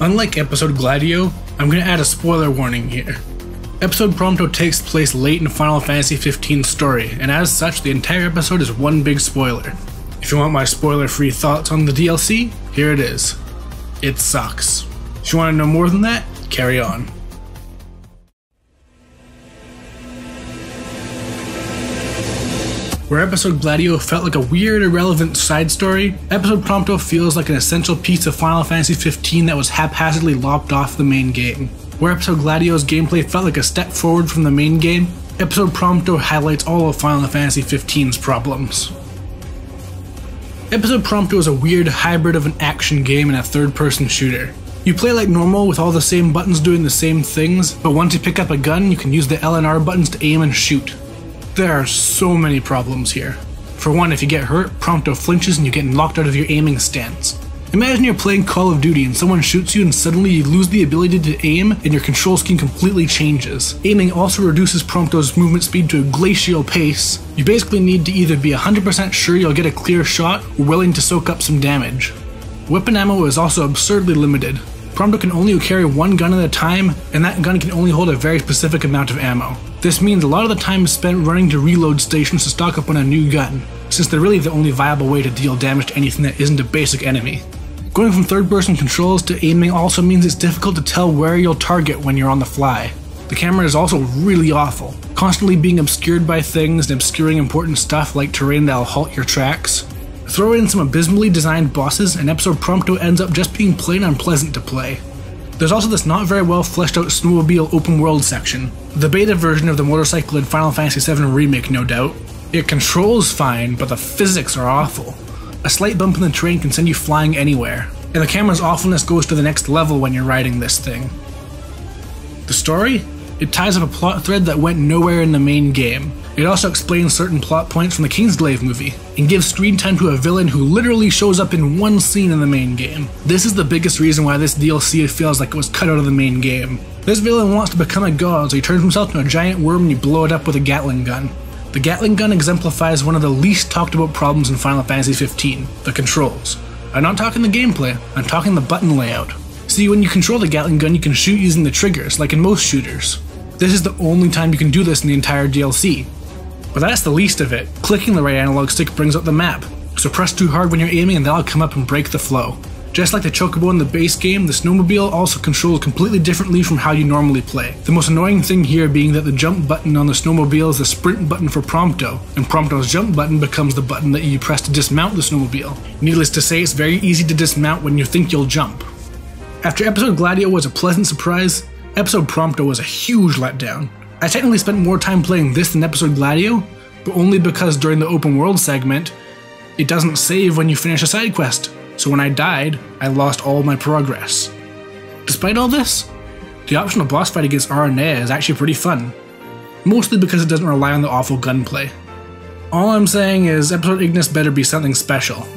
Unlike episode Gladio, I'm going to add a spoiler warning here. Episode Prompto takes place late in Final Fantasy XV's story, and as such, the entire episode is one big spoiler. If you want my spoiler-free thoughts on the DLC, here it is. It sucks. If you want to know more than that, carry on. Where episode Gladio felt like a weird, irrelevant side story, episode Prompto feels like an essential piece of Final Fantasy XV that was haphazardly lopped off the main game. Where episode Gladio's gameplay felt like a step forward from the main game, episode Prompto highlights all of Final Fantasy XV's problems. Episode Prompto is a weird hybrid of an action game and a third-person shooter. You play like normal with all the same buttons doing the same things, but once you pick up a gun, you can use the L and R buttons to aim and shoot. There are so many problems here. For one, if you get hurt, Prompto flinches and you get knocked out of your aiming stance. Imagine you're playing Call of Duty and someone shoots you and suddenly you lose the ability to aim and your control scheme completely changes. Aiming also reduces Prompto's movement speed to a glacial pace. You basically need to either be 100% sure you'll get a clear shot or willing to soak up some damage. Weapon ammo is also absurdly limited. Prompto can only carry one gun at a time, and that gun can only hold a very specific amount of ammo. This means a lot of the time is spent running to reload stations to stock up on a new gun, since they're really the only viable way to deal damage to anything that isn't a basic enemy. Going from third-person controls to aiming also means it's difficult to tell where you'll target when you're on the fly. The camera is also really awful, constantly being obscured by things and obscuring important stuff like terrain that'll halt your tracks. Throw in some abysmally designed bosses and episode Prompto ends up just being plain unpleasant to play. There's also this not very well fleshed out snowmobile open world section. The beta version of the motorcycle in Final Fantasy VII Remake, no doubt. It controls fine, but the physics are awful. A slight bump in the terrain can send you flying anywhere, and the camera's awfulness goes to the next level when you're riding this thing. The story? It ties up a plot thread that went nowhere in the main game. It also explains certain plot points from the Kingsglaive movie, and gives screen time to a villain who literally shows up in one scene in the main game. This is the biggest reason why this DLC feels like it was cut out of the main game. This villain wants to become a god, so he turns himself into a giant worm and you blow it up with a Gatling gun. The Gatling gun exemplifies one of the least talked about problems in Final Fantasy XV, the controls. I'm not talking the gameplay, I'm talking the button layout. See, when you control the Gatling gun, you can shoot using the triggers, like in most shooters. This is the only time you can do this in the entire DLC. But that's the least of it. Clicking the right analog stick brings up the map, so press too hard when you're aiming and that'll come up and break the flow. Just like the Chocobo in the base game, the snowmobile also controls completely differently from how you normally play. The most annoying thing here being that the jump button on the snowmobile is the sprint button for Prompto, and Prompto's jump button becomes the button that you press to dismount the snowmobile. Needless to say, it's very easy to dismount when you think you'll jump. After episode Gladio was a pleasant surprise, episode Prompto was a huge letdown. I technically spent more time playing this than episode Gladio, but only because during the open world segment, it doesn't save when you finish a side quest, so when I died, I lost all my progress. Despite all this, the optional boss fight against Aranea is actually pretty fun, mostly because it doesn't rely on the awful gunplay. All I'm saying is episode Ignis better be something special.